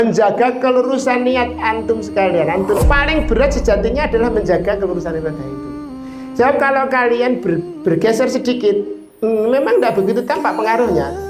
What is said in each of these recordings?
Menjaga kelurusan niat antum sekalian. Antum paling berat sejatinya adalah menjaga kelurusan ibadah itu. Sebab kalau kalian bergeser sedikit, memang tidak begitu tampak pengaruhnya,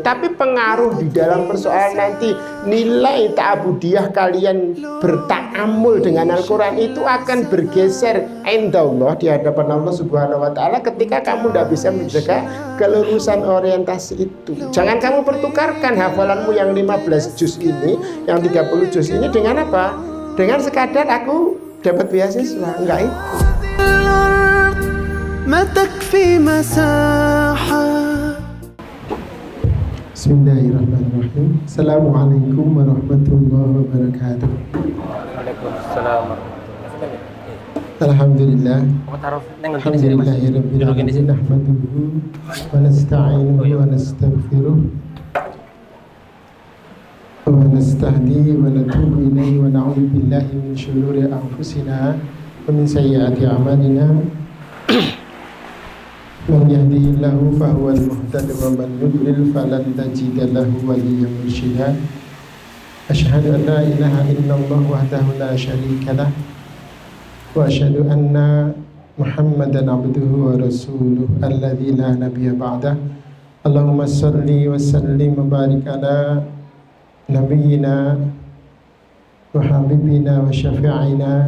tapi pengaruh di dalam persoalan nanti nilai ta'abudiyah kalian berta'amul dengan Al-Quran itu akan bergeser indallah, di hadapan Allah Subhanahu wa Ta'ala, ketika kamu tidak bisa menjaga kelurusan orientasi itu. Jangan kamu pertukarkan hafalanmu yang 15 juz ini, yang 30 juz ini dengan apa? Dengan sekadar aku dapat beasiswa. Enggak itu. Bismillahirrahmanirrahim. Assalamualaikum warahmatullahi wabarakatuh. Waalaikumsalam warahmatullahi wabarakatuh. Alhamdulillah. Alhamdulillahirabbil alamin. Nahmaduhu wa nasta'inuhu wa nastaghfiruh wa nastahdihi wa natubu ilaihi wa na'udzu billahi min syururi anfusina wa min sayyiati a'malina. Man yahdihillahu fahuwal muhtadi wa man yudlil falan tajida lahu waliyyan mursyida. Asyhadu an la ilaha illallah wahdahu la syarika lah wa asyhadu anna Muhammadan abduhu wa rasuluh alladzi la nabiyya ba'dah. Allahumma shalli wa sallim wa barik ala nabiyyina wa habibina wa syafi'ina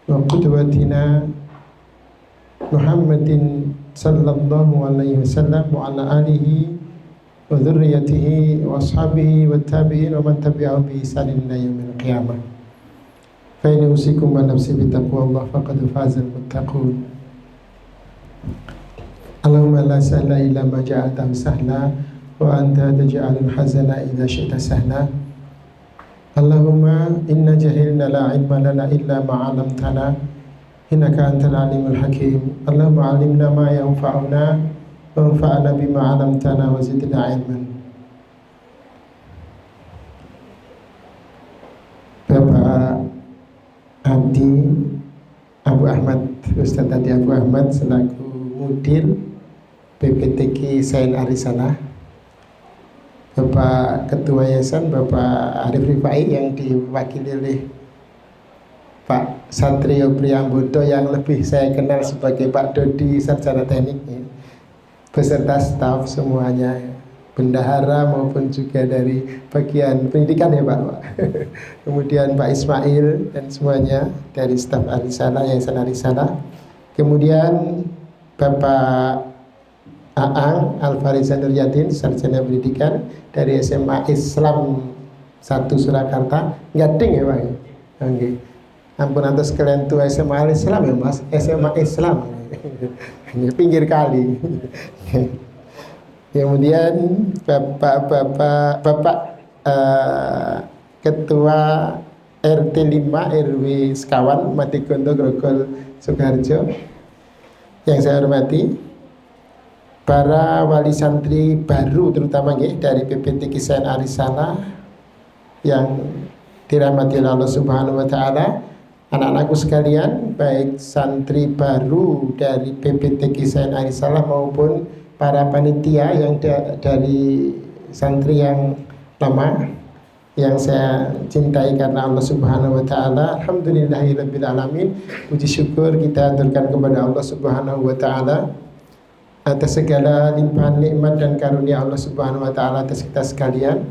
wa qudwatina Muhammadin sallallahu alaihi wasallam wa ala alihi wa dzurriyyatihi wa ashabihi wa tabi'in wa man tabi'ahum bi ihsanin ila yaumil qiyamah. Fa in usikum wa nafsi bi taqwallah faqad fazal muttaqun. Allahumma la sahla illa ma ja'altahu sahla wa anta taj'alul hazana idza syi'ta sahla. Allahumma inna jahilna la ilma lana illa ma 'allamtana innaka antal alimul hakim. Allahumma 'allimna ma yanfa'una wanfa'na bima 'allamtana wa zidna ilman. Bapak Adi Abu Ahmad, Ustaz Adi Abu Ahmad selaku Mudir PPTQ Sain Arisanah, Bapak Ketua Yayasan Bapak Arif Rifai yang diwakili oleh Pak Satrio Priambodo yang lebih saya kenal sebagai Pak Dodi Sarjana Teknik, beserta staf semuanya, bendahara maupun juga dari bagian pendidikan ya Pak. Kemudian Pak Ismail dan semuanya dari staf Arisala, Yayasan Arisala. Kemudian Bapak Aang Alfarizan Nuryadin, Sarjana Pendidikan dari SMA Islam 1 Surakarta. Gading ya Pak. Oke. Ampun antus kalian tua SMA Islam ya Mas, SMA Islam ini pinggir kali. Kemudian Bapak Ketua RT 5 RW Sekawan Matigondo Grogol Sukoharjo yang saya hormati, para wali santri baru terutama dari PPTQ Sain Arisala yang dirahmati Allah Subhanahu wa Ta'ala, anak-anakku sekalian, baik santri baru dari PPTQ Sain Arisalah maupun para panitia yang dari santri yang lama yang saya cintai karena Allah Subhanahu wa Ta'ala. Alhamdulillahirabbil alamin. Puji syukur kita aturkan kepada Allah Subhanahu wa Ta'ala atas segala limpahan nikmat dan karunia Allah Subhanahu wa Ta'ala atas kita sekalian.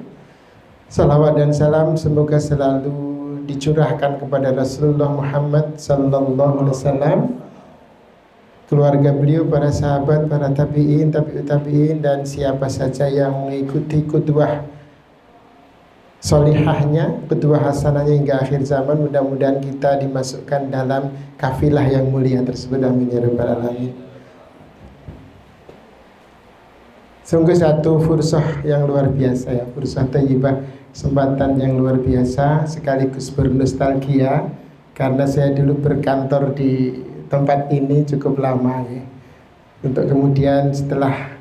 Salawat dan salam semoga selalu dicurahkan kepada Rasulullah Muhammad sallallahu alaihi wasallam, keluarga beliau, para sahabat, para tabi'in, tabi'ut tabi'in, dan siapa saja yang mengikuti qudwah solihahnya, qudwah hasanahnya hingga akhir zaman. Mudah-mudahan kita dimasukkan dalam kafilah yang mulia tersebut. Amin ya rabbal alamin. Sungguh satu fursah yang luar biasa ya, fursah thayyibah, kesempatan yang luar biasa, sekaligus bernostalgia karena saya dulu berkantor di tempat ini cukup lama ya. Untuk kemudian setelah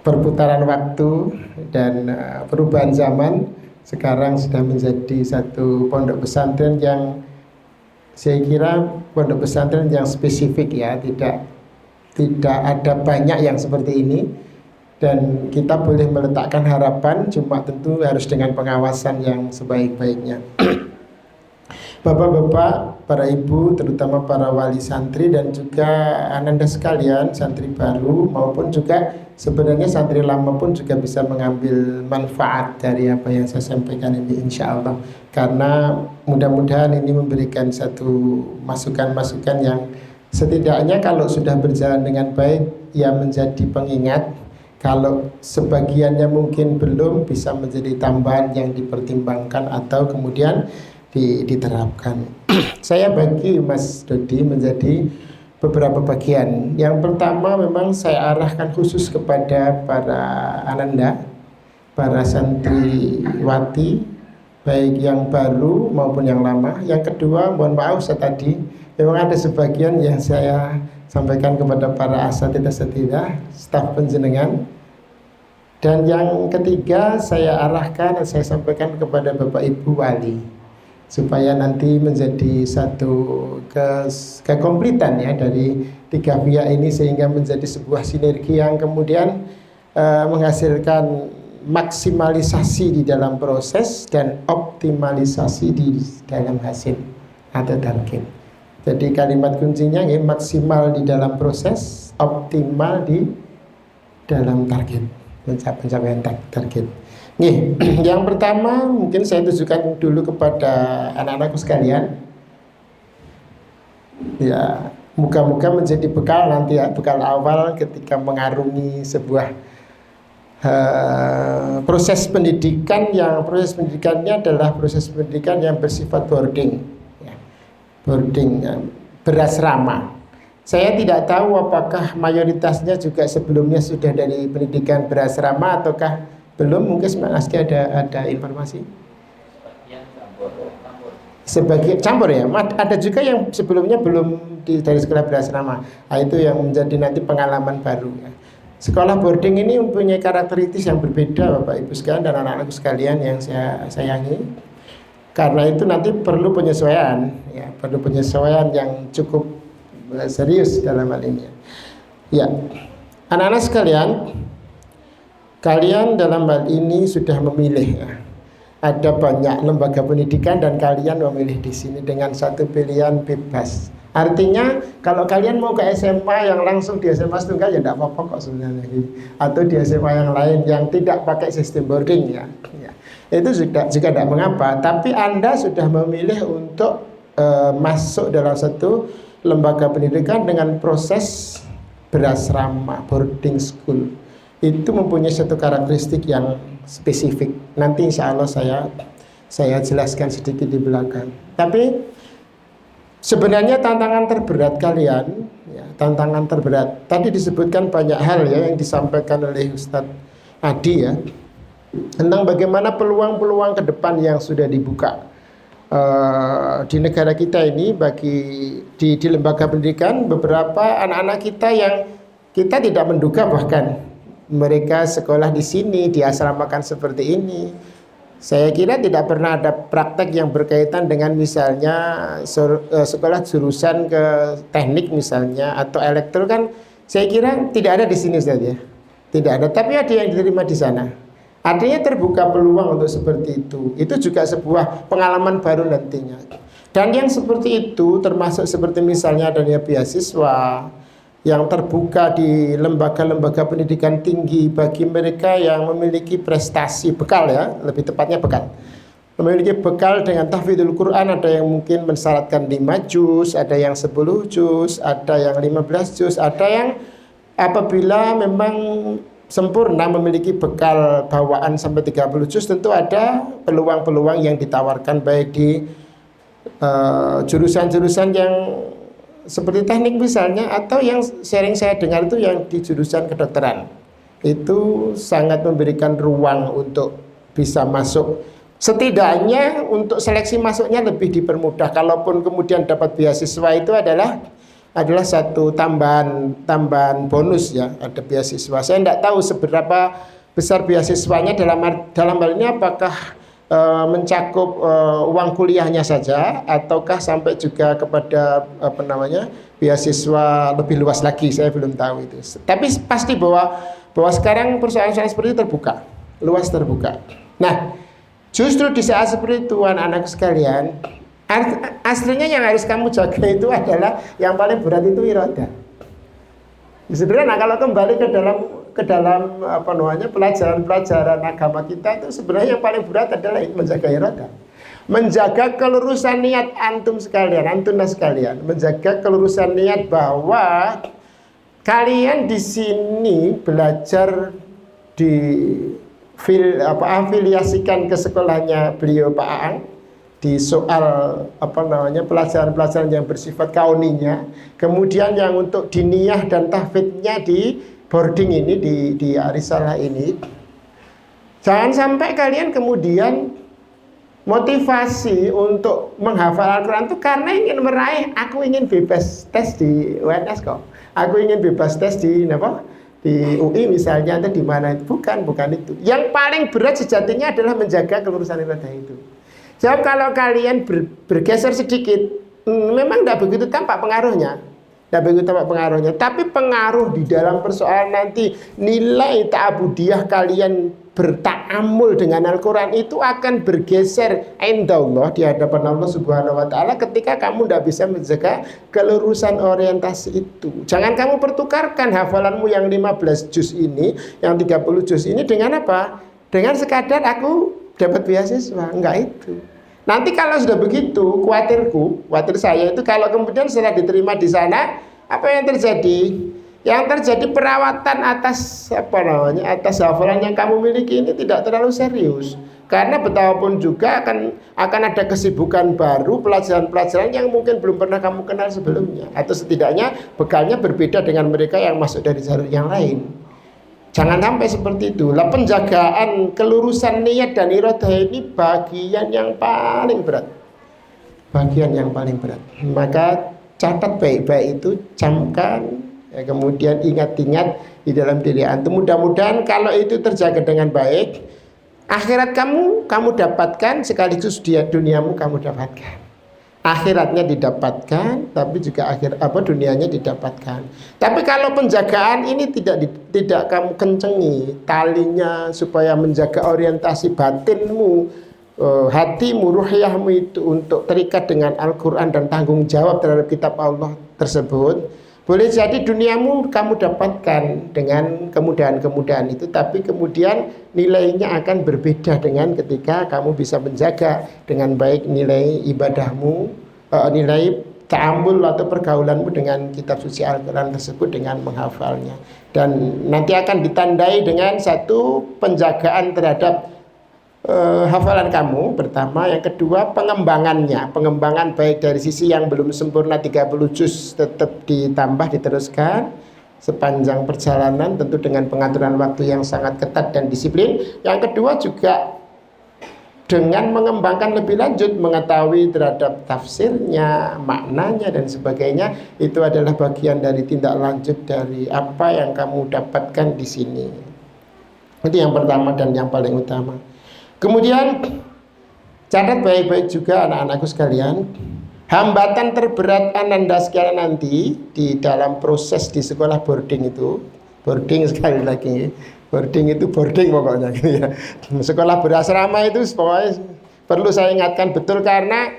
perputaran waktu dan perubahan zaman, sekarang sudah menjadi satu pondok pesantren yang saya kira pondok pesantren yang spesifik ya, tidak ada banyak yang seperti ini. dan kita boleh meletakkan harapan, cuma tentu harus dengan pengawasan yang sebaik-baiknya. Bapak-bapak, para ibu, terutama para wali santri dan juga ananda sekalian, santri baru maupun juga sebenarnya santri lama pun juga bisa mengambil manfaat dari apa yang saya sampaikan ini, insya Allah. Karena mudah-mudahan ini memberikan satu masukan-masukan yang setidaknya kalau sudah berjalan dengan baik, ya menjadi pengingat. Kalau sebagiannya mungkin belum, bisa menjadi tambahan yang dipertimbangkan atau kemudian diterapkan. Saya bagi Mas Dodi menjadi beberapa bagian. Yang pertama memang saya arahkan khusus kepada para ananda, para santriwati, baik yang baru maupun yang lama. Yang kedua, mohon maaf saya tadi memang ada sebagian yang saya sampaikan kepada para asatidah, staf penjenengan. Dan yang ketiga saya arahkan dan saya sampaikan kepada Bapak Ibu wali, supaya nanti menjadi satu kekomplitan ya dari tiga pihak ini, sehingga menjadi sebuah sinergi yang kemudian menghasilkan maksimalisasi di dalam proses dan optimalisasi di dalam hasil atau target. Jadi kalimat kuncinya ya, maksimal di dalam proses, optimal di dalam target, pencapaian target. Nih, yang pertama mungkin saya tujukan dulu kepada anak-anakku sekalian. Ya, moga-moga menjadi bekal nanti ya, bekal awal ketika mengarungi sebuah proses pendidikan yang proses pendidikannya adalah proses pendidikan yang bersifat boarding, ya. Boarding, ya, berasrama. Saya tidak tahu apakah mayoritasnya juga sebelumnya sudah dari pendidikan berasrama ataukah belum. Mungkin Mas Aski ada informasi? Sebagian campur ya. Ada juga yang sebelumnya belum dari sekolah berasrama. Nah, itu yang menjadi nanti pengalaman baru ya. Sekolah boarding ini mempunyai karakteristik yang berbeda Bapak Ibu sekalian dan anak-anakku sekalian yang saya sayangi. Karena itu nanti perlu penyesuaian ya, perlu penyesuaian yang cukup serius dalam hal ini. Ya. Anak-anak sekalian, kalian dalam hal ini sudah memilih ya. Ada banyak lembaga pendidikan dan kalian memilih di sini dengan satu pilihan bebas. Artinya kalau kalian mau ke SMA yang langsung di SMA tunggal ya tidak apa-apa kok sebenarnya. Atau di SMA yang lain yang tidak pakai sistem boarding ya. Itu juga tidak mengapa. Tapi Anda sudah memilih untuk masuk dalam satu lembaga pendidikan dengan proses berasrama, boarding school. Itu mempunyai satu karakteristik yang spesifik. Nanti insya Allah saya jelaskan sedikit di belakang. Tapi sebenarnya tantangan terberat kalian, ya, tantangan terberat. Tadi disebutkan banyak hal ya yang disampaikan oleh Ustadz Adi ya, tentang bagaimana peluang-peluang ke depan yang sudah dibuka di negara kita ini bagi di lembaga pendidikan. Beberapa anak-anak kita yang kita tidak menduga bahkan mereka sekolah di sini, diasramakan seperti ini. Saya kira tidak pernah ada praktek yang berkaitan dengan misalnya sekolah jurusan ke teknik misalnya atau elektro, kan saya kira tidak ada di sini saja. Tidak ada, tapi ada yang diterima di sana. Artinya terbuka peluang untuk seperti itu. Itu juga sebuah pengalaman baru nantinya. Dan yang seperti itu termasuk seperti misalnya adanya beasiswa yang terbuka di lembaga-lembaga pendidikan tinggi bagi mereka yang memiliki prestasi bekal ya, lebih tepatnya bekal. Memiliki bekal dengan tahfidzul Quran, ada yang mungkin mensyaratkan 5 juz, ada yang 10 juz, ada yang 15 juz, ada yang apabila memang sempurna memiliki bekal bawaan sampai 30 juz, tentu ada peluang-peluang yang ditawarkan baik di jurusan-jurusan yang seperti teknik misalnya, atau yang sering saya dengar itu yang di jurusan kedokteran. Itu sangat memberikan ruang untuk bisa masuk. Setidaknya untuk seleksi masuknya lebih dipermudah. Kalaupun kemudian dapat beasiswa itu adalah satu tambahan bonus ya, ada beasiswa. Saya tidak tahu seberapa besar beasiswanya dalam hal ini, apakah mencakup uang kuliahnya saja ataukah sampai juga kepada beasiswa lebih luas lagi, saya belum tahu itu. Tapi pasti bahwa bahwa sekarang persoalan-persoalan seperti itu terbuka, luas terbuka. Nah, justru di saat seperti itu anak-anak sekalian, aslinya yang harus kamu jaga itu adalah yang paling berat itu iroda. Sebenarnya nah, kalau kembali ke dalam apa namanya pelajaran agama kita itu sebenarnya yang paling berat adalah menjaga iroda. Menjaga kelurusan niat antum sekalian, antuna sekalian, menjaga kelurusan niat bahwa kalian di sini belajar afiliasikan ke sekolahnya beliau Pak Aang di soal apa namanya pelajaran-pelajaran yang bersifat kauninya, kemudian yang untuk diniyah dan tahfidnya di boarding ini di Arisalah ini. Jangan sampai kalian kemudian motivasi untuk menghafal Al-Quran itu karena ingin meraih, aku ingin bebas tes di UNS kok, aku ingin bebas tes di UI misalnya, atau di mana. Bukan itu. Yang paling berat sejatinya adalah menjaga kelurusan ibadah itu. Sebab kalau kalian bergeser sedikit, memang tidak begitu tampak pengaruhnya, tapi pengaruh di dalam persoalan nanti nilai ta'abudiyah kalian berta'amul dengan Al-Quran itu akan bergeser indallah di hadapan Allah Subhanahu wa Ta'ala ketika kamu tidak bisa menjaga kelurusan orientasi itu. Jangan kamu pertukarkan hafalanmu yang 15 juz ini, yang 30 juz ini dengan apa? Dengan sekadar aku dapat beasiswa. Enggak itu. Nanti kalau sudah begitu, khawatir saya itu kalau kemudian setelah diterima di sana, apa yang terjadi? Yang terjadi perawatan atas hafalan yang kamu miliki ini tidak terlalu serius. Karena betapapun juga akan ada kesibukan baru, pelajaran-pelajaran yang mungkin belum pernah kamu kenal sebelumnya, atau setidaknya bekalnya berbeda dengan mereka yang masuk dari jalur yang lain. Jangan sampai seperti itu. Lah, penjagaan kelurusan niat dan iradah ini bagian yang paling berat. Maka catat baik-baik itu, camkan. Ya, kemudian ingat-ingat di dalam diri antum. Mudah-mudahan kalau itu terjaga dengan baik, akhirat kamu dapatkan sekaligus duniamu kamu dapatkan. Akhiratnya didapatkan, tapi juga dunianya didapatkan. Tapi kalau penjagaan ini tidak kamu kencengi talinya supaya menjaga orientasi batinmu, hatimu, ruhiyahmu itu untuk terikat dengan Al-Quran dan tanggung jawab terhadap kitab Allah tersebut. Boleh jadi duniamu kamu dapatkan dengan kemudahan-kemudahan itu, tapi kemudian nilainya akan berbeda dengan ketika kamu bisa menjaga dengan baik nilai ibadahmu, nilai ta'amul atau pergaulanmu dengan kitab suci Al-Quran tersebut dengan menghafalnya. Dan nanti akan ditandai dengan satu penjagaan terhadap hafalan kamu pertama, yang kedua pengembangan baik dari sisi yang belum sempurna 30 juz tetap ditambah diteruskan sepanjang perjalanan, tentu dengan pengaturan waktu yang sangat ketat dan disiplin. Yang kedua juga dengan mengembangkan lebih lanjut, mengetahui terhadap tafsirnya, maknanya dan sebagainya. Itu adalah bagian dari tindak lanjut dari apa yang kamu dapatkan di sini. Itu yang pertama dan yang paling utama. Kemudian catat baik-baik juga anak-anakku sekalian, hambatan terberat Ananda sekalian nanti di dalam proses di sekolah boarding itu, boarding sekali lagi, boarding pokoknya gitu ya. Sekolah berasrama itu pokoknya perlu saya ingatkan betul, karena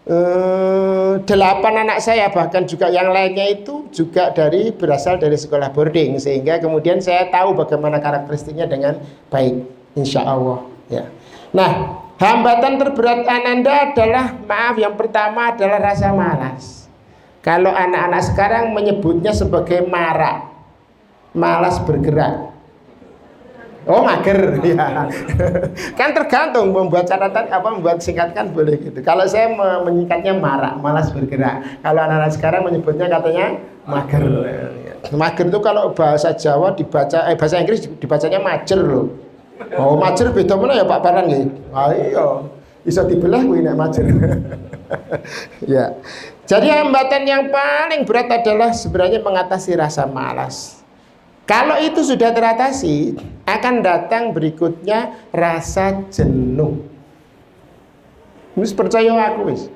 8 anak saya bahkan juga yang lainnya itu juga berasal dari sekolah boarding, sehingga kemudian saya tahu bagaimana karakteristiknya dengan baik, insya Allah. Ya. Nah, hambatan terberat Ananda adalah, yang pertama adalah rasa malas. Kalau anak-anak sekarang menyebutnya sebagai malas bergerak. Oh, mager ya. Kan tergantung membuat catatan membuat singkatkan boleh gitu. Kalau saya menyingkatnya malas bergerak. Kalau anak-anak sekarang menyebutnya katanya mager. Mager itu kalau bahasa Jawa bahasa Inggris dibacanya majer loh. Oh, majer beda mana ya Pak Paran nggih? Iya. Bisa dibelah kuwi nek majer. Ya. Jadi hambatan yang paling berat adalah sebenarnya mengatasi rasa malas. Kalau itu sudah teratasi, akan datang berikutnya rasa jenuh. Wis percaya aku wis.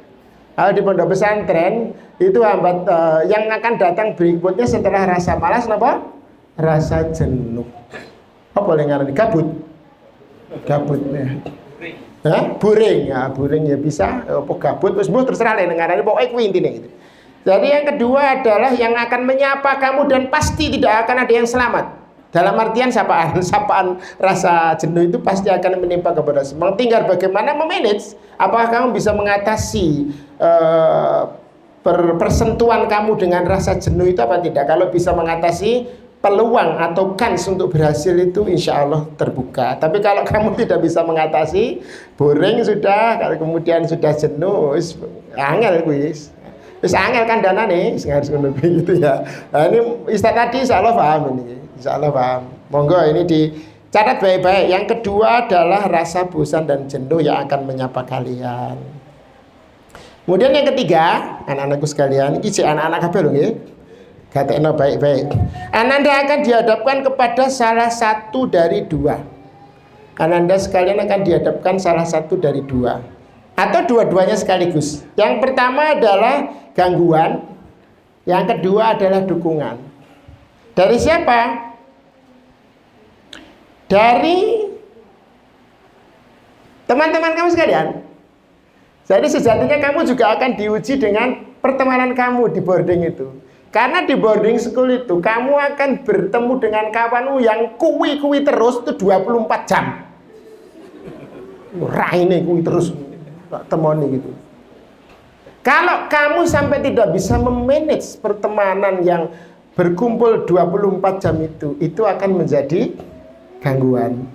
Kalau di pondok pesantren itu yang akan datang berikutnya setelah rasa malas apa? rasa jenuh. Apa yang ngarani kabut? Kabut ya. Hah? Buring ya, buring ya bisa. Apa gabut wis mbuh terserah lek ngarani pokoke kuwi intine gitu. Jadi yang kedua adalah yang akan menyapa kamu dan pasti tidak akan ada yang selamat. Dalam artian sapaan rasa jenuh itu pasti akan menimpa kepada semua. Tinggal bagaimana memanage. Apakah kamu bisa mengatasi persentuhan kamu dengan rasa jenuh itu apa tidak? Kalau bisa mengatasi, peluang atau kans untuk berhasil itu insya Allah terbuka. Tapi kalau kamu tidak bisa mengatasi, boring sudah, kalau kemudian sudah jenuh, angel kuis. Wis angel kan dana nih, harus lebih gitu ya. Nah ini Ustaz tadi insya Allah paham ini, insya Allah paham. Monggo ini dicatat baik-baik. Yang kedua adalah rasa bosan dan jenuh yang akan menyapa kalian. Kemudian yang ketiga, anak-anakku sekalian, ini anak-anak kabeh lho nggih. Gatekno baik-baik. Ananda akan dihadapkan kepada salah satu dari dua. Ananda sekalian akan dihadapkan salah satu dari dua. Atau dua-duanya sekaligus. Yang pertama adalah gangguan. Yang kedua adalah dukungan. Dari siapa? Dari teman-teman kamu sekalian. Jadi sejatinya kamu juga akan diuji dengan pertemanan kamu di boarding itu. Karena di boarding school itu kamu akan bertemu dengan kawanmu yang kuwi terus itu 24 jam. Raine kuwi terus tak temoni gitu. Kalau kamu sampai tidak bisa memanage pertemanan yang berkumpul 24 jam itu akan menjadi gangguan.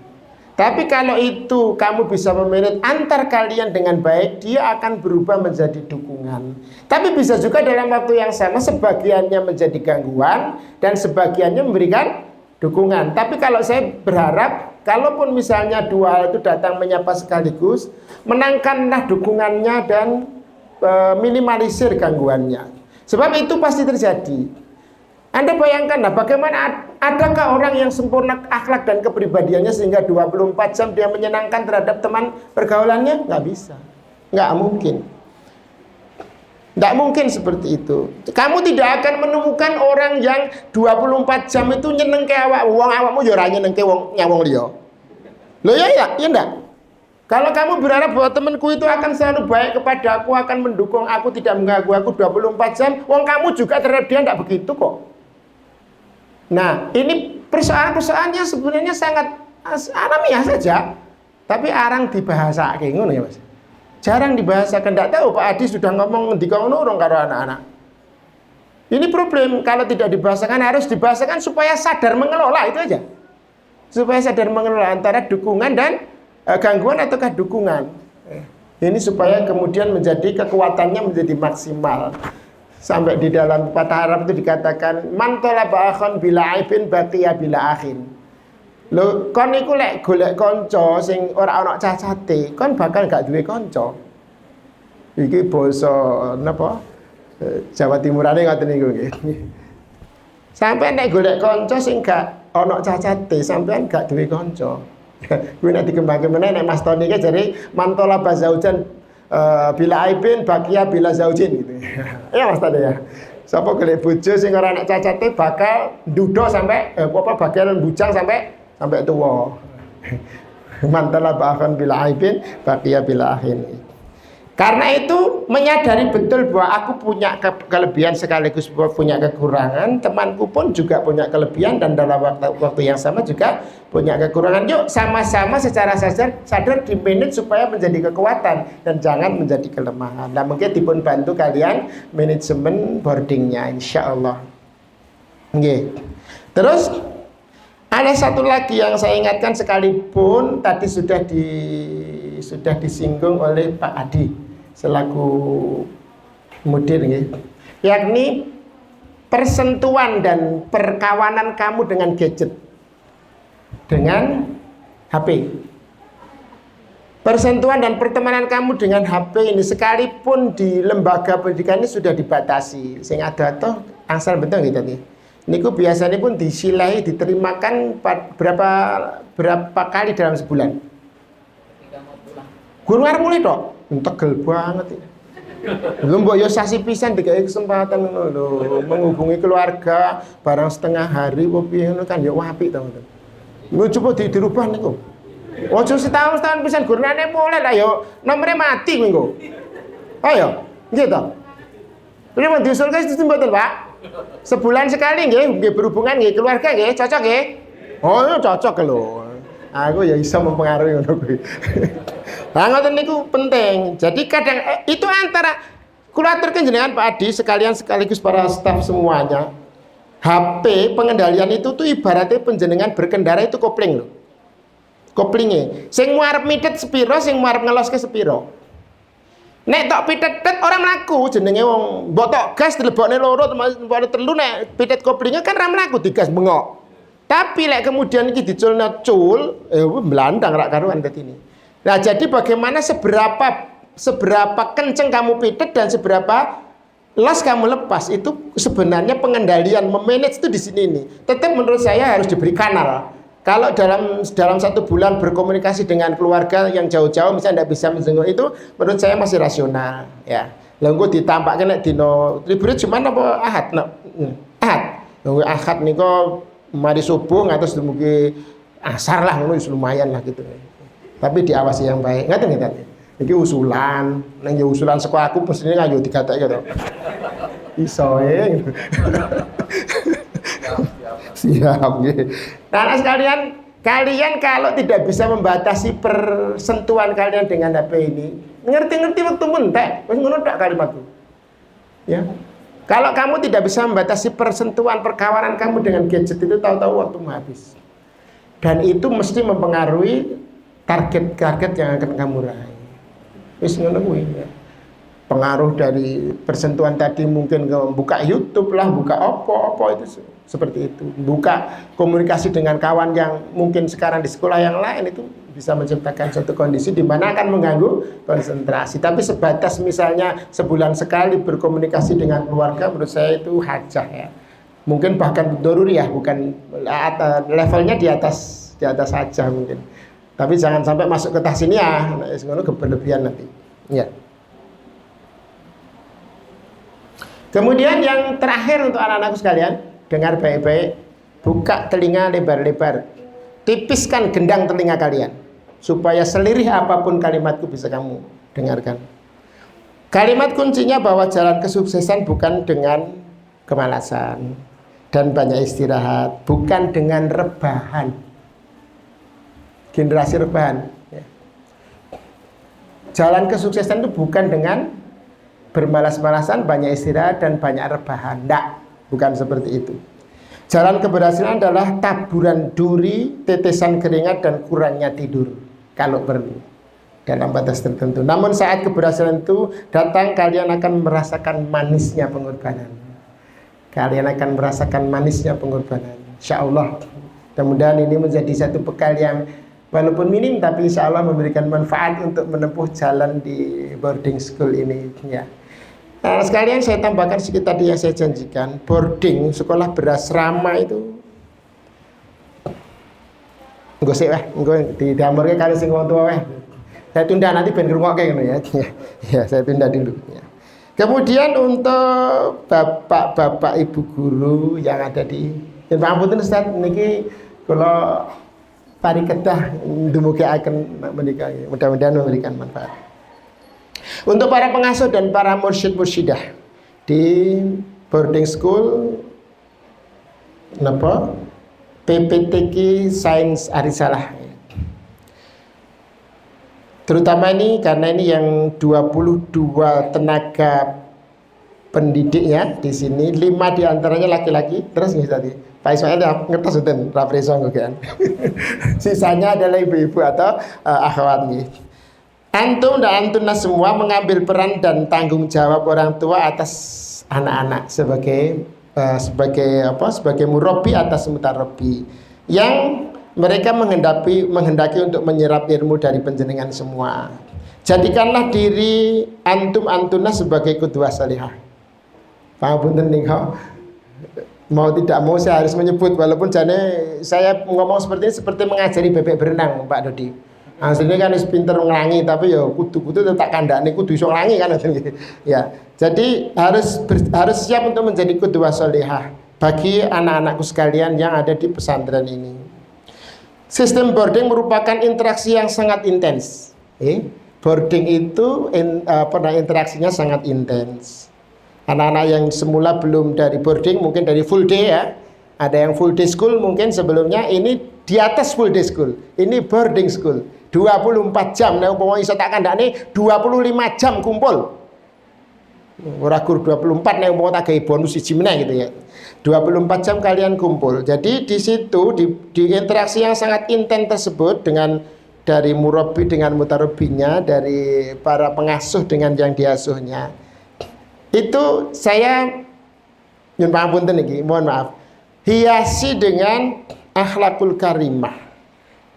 Tapi kalau itu kamu bisa memanage antar kalian dengan baik, dia akan berubah menjadi dukungan. Tapi bisa juga dalam waktu yang sama sebagiannya menjadi gangguan dan sebagiannya memberikan dukungan. Tapi kalau saya berharap, kalaupun misalnya dua hal itu datang menyapa sekaligus, menangkanlah dukungannya dan minimalisir gangguannya. Sebab itu pasti terjadi. Anda bayangkan, nah bagaimana adakah orang yang sempurna akhlak dan kepribadiannya sehingga 24 jam dia menyenangkan terhadap teman pergaulannya? Nggak bisa. Nggak mungkin. Nggak mungkin seperti itu. Kamu tidak akan menemukan orang yang 24 jam itu nyeneng ke awakmu ya ora nyeneng ke wong liya. Loh ya enggak. Kalau kamu berharap bahwa temanku itu akan selalu baik kepada aku, akan mendukung aku, tidak mengganggu aku 24 jam, wong kamu juga terhadap dia enggak begitu kok. Nah, ini persoalan-persoalannya sebenarnya sangat alamiah saja, tapi arang dibahasakan ngono ya Mas. Jarang dibahasakan. Enggak tahu Pak Adi sudah ngomong di urung karo anak-anak. Ini problem kalau tidak dibahasakan, harus dibahasakan supaya sadar mengelola itu aja. Supaya sadar mengelola antara dukungan dan gangguan ataukah dukungan. Ini supaya kemudian menjadi kekuatannya menjadi maksimal. Sampai di dalam pepatah Arab itu dikatakan man talaba akhan bila aibin baqiya bila akhin. Lho kon niku lek golek kanca sing ora ana cacate, kon bakal gak duwe kanca. Iki basa napa? Jawa Timurane ngoten niku nggih. Sampai nek golek kanca sing gak ana cacate, sampean gak duwe kanca. Kuwi nek dikembangke meneh nek Mas Tony iki jare man talaba zaujan bila aibin bakia bila zaujin gitu. Ya Mas Tade ya. Sapa golek bojo sing ora anak cacate bakal ndudo sampai bakal bujang sampai tuwa. Mantala bahkan bila aibin bakia bila ahin. Karena itu menyadari betul bahwa aku punya kelebihan sekaligus punya kekurangan, temanku pun juga punya kelebihan dan dalam waktu yang sama juga punya kekurangan. Yuk sama-sama secara sadar dimanage supaya menjadi kekuatan dan jangan menjadi kelemahan. Nah mungkin dipun bantu kalian manajemen boardingnya insya Allah. Oke. Terus ada satu lagi yang saya ingatkan sekalipun tadi sudah disinggung oleh Pak Adi selaku mudir, yakni persentuhan dan perkawanan kamu dengan gadget, dengan HP. Persentuhan dan pertemanan kamu dengan HP ini sekalipun di lembaga pendidikan ini sudah dibatasi. Sing ada toh angsal betul gitu nih. Niku biasanya pun disilahi diterimakan berapa kali dalam sebulan. Guru mulai dok, tegel banget ini. Lho mbok yo sasi pisan dikai kesempatan ngono lho, menghubungi keluarga barang setengah hari apa piye ngono kan yo apik to ngono. Ngono coba dirubah niku. Ojo setahun pisan gurnane mulai lah yo nomere mati kuwi engko. Ayo, nggih to. Ini mau diusulkan itu mboten, Pak. Sebulan sekali nggih berhubungan nggih keluarga nggih, cocok nggih? Oh, cocok lho. Aku ya bisa mempengaruhi ngono kuwi. Lah ngoten niku penting. Jadi kadang itu antara kula aturken jenengan Pak Adi sekalian sekaligus para staf semuanya. HP pengendalian itu tuh ibaratnya penjenengan berkendara itu kopling lho. Koplingnya. Sing muarep mitet sepiro, sing muarep ngeloske sepiro. Nek tok pitet orang mlaku jenenge wong mbok tok gas dilebokne loro mbokne telu nek pitet koplingnya kan ra mlaku digas bengok. Tapi lek kemudian iki diculna cul, melandang rak karuan ini. Nah, jadi bagaimana seberapa kenceng kamu pitet dan seberapa los kamu lepas itu sebenarnya pengendalian memanage itu di sini nih. Tetap menurut saya harus diberi kanal. Kalau dalam 1 bulan berkomunikasi dengan keluarga yang jauh-jauh misalnya tidak bisa menjenguk itu menurut saya masih rasional ya. Lalu ditampakkan nek dino libur cuman apa ahad ahad. Lalu ahad niko mari subuh ngatus dumugi asar lah ngono lumayan lah gitu. Tapi diawasi yang baik. Ngaten nggih tadi. Iki usulan, nang usulan sekolah aku mestine nganggo digatek gitu. Iso gitu. Siap nggih. Nah, sekalian, kalian kalau tidak bisa membatasi persentuhan kalian dengan HP ini, ngerti-ngerti waktu mentek, wis ngono tak kalimatku. Ya. Kalau kamu tidak bisa membatasi persentuhan perkawanan kamu dengan gadget itu tahu-tahu waktumu habis. Dan itu mesti mempengaruhi target-target yang akan kamu raih. Wis ngono kuwi ya. Pengaruh dari persentuhan tadi mungkin ke buka YouTube lah, buka apa itu seperti itu. Buka komunikasi dengan kawan yang mungkin sekarang di sekolah yang lain itu bisa menciptakan suatu kondisi di mana akan mengganggu konsentrasi. Tapi sebatas misalnya sebulan sekali berkomunikasi dengan keluarga menurut saya itu hajah ya. Mungkin bahkan doruri ya, bukan levelnya di atas saja mungkin. Tapi jangan sampai masuk ke tas ini ya, ngono berlebihan nanti. Ya. Kemudian yang terakhir untuk anak-anakku sekalian, dengar baik-baik, buka telinga lebar-lebar, tipiskan gendang telinga kalian, supaya selirih apapun kalimatku bisa kamu dengarkan. Kalimat kuncinya bahwa jalan kesuksesan bukan dengan kemalasan dan banyak istirahat, bukan dengan rebahan. Generasi rebahan. Jalan kesuksesan itu bukan dengan bermalas-malasan, banyak istirahat dan banyak rebahan. Tidak, bukan seperti itu. Jalan keberhasilan adalah taburan duri, tetesan keringat dan kurangnya tidur kalau perlu dalam batas tertentu. Namun saat keberhasilan itu datang, kalian akan merasakan manisnya pengorbanan. Kalian akan merasakan manisnya pengorbanan. Insya Allah. Mudah-mudahan ini menjadi satu bekal yang walaupun minim tapi insya Allah memberikan manfaat untuk menempuh jalan di boarding school ini ya. Nah, sekalian saya tambahkan sedikit tadi yang saya janjikan, boarding sekolah berasrama itu enggak sih enggak didamurke kali sing wong tuwa weh. Saya tunda nanti ben ngrungokke ngono ya. Ya, saya tunda dulu ya. Kemudian untuk bapak-bapak ibu guru yang ada di pangapunten Ustaz niki kula parikedah dumugi akan menika. Mudah-mudahan memberikan manfaat. Untuk para pengasuh dan para mursyid-mursyidah di boarding school napa PPTQ Sains Arisalah. Terutama ini karena ini yang 22 tenaga pendidiknya di sini, 5 diantaranya laki-laki. Terus nih tadi Pak Ismail ngertos uten rapreso kan. Sisanya adalah ibu-ibu atau akhwat nih. Antum dan antuna semua mengambil peran dan tanggung jawab orang tua atas anak-anak sebagai murabi atas mutarabi yang mereka menghendaki untuk menyerap ilmu dari panjenengan semua. Jadikanlah diri antum antuna sebagai qudwah salihah. Pangapunten niku. Mau tidak mau saya harus menyebut walaupun jane saya ngomong seperti ini seperti mengajari bebek berenang Pak Dodi. Aslinya kan wis pinter nglangi tapi ya kudu-kudu tetap kandhane kudu iso nglangi kan ya. Jadi harus siap untuk menjadi qudwah sholihah bagi anak-anakku sekalian yang ada di pesantren ini. Sistem boarding merupakan interaksi yang sangat intens. Boarding itu interaksinya sangat intens. Anak-anak yang semula belum dari boarding mungkin dari full day ya. Ada yang full day school mungkin sebelumnya, ini di atas full day school. Ini boarding school. 24 jam, nek umpama iso tak kandhane 25 jam kumpul. Ora gur 24 nek umpama tak gawe bonus siji meneh gitu ya. 24 jam kalian kumpul. Jadi di situ di interaksi yang sangat intens tersebut dengan dari murabi dengan mutarobinya, dari para pengasuh dengan yang diasuhnya. Itu saya nyun pangapunten iki, mohon maaf. Hiasi dengan akhlakul karimah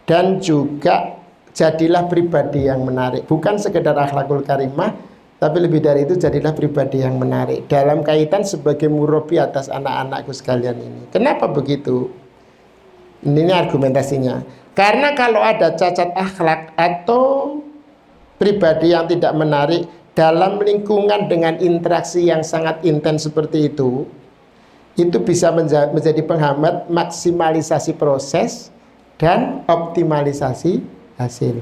dan juga jadilah pribadi yang menarik. Bukan sekedar akhlakul karimah, tapi lebih dari itu jadilah pribadi yang menarik dalam kaitan sebagai murabi atas anak-anakku sekalian ini. Kenapa begitu? Ini argumentasinya. Karena kalau ada cacat akhlak atau pribadi yang tidak menarik dalam lingkungan dengan interaksi yang sangat intens seperti itu bisa menjadi penghambat maksimalisasi proses dan optimalisasi hasil.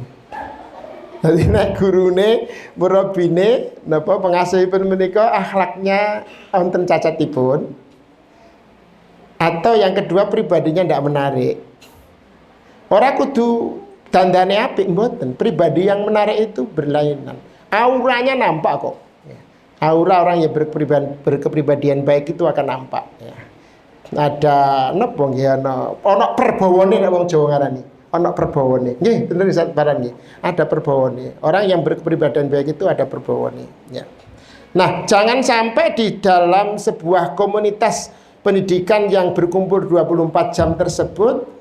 Jadi nek gurune, murabine, napa pengasuhipun menika akhlaknya wonten cacatipun, atau yang kedua pribadinya tidak menarik. Ora kudu dandane apik mboten, pribadi yang menarik itu berlainan. Auranya nampak kok. Aura orang yang berkepribadian baik itu akan nampak ya. Ada napa nggih ana perbawone nek wong Jawa ngarani. Ana perbawone. Nggih, bener sabaran nggih. Ada perbawone. Orang yang berkepribadian baik itu ada perbawone ya. Nah, jangan sampai di dalam sebuah komunitas pendidikan yang berkumpul 24 jam tersebut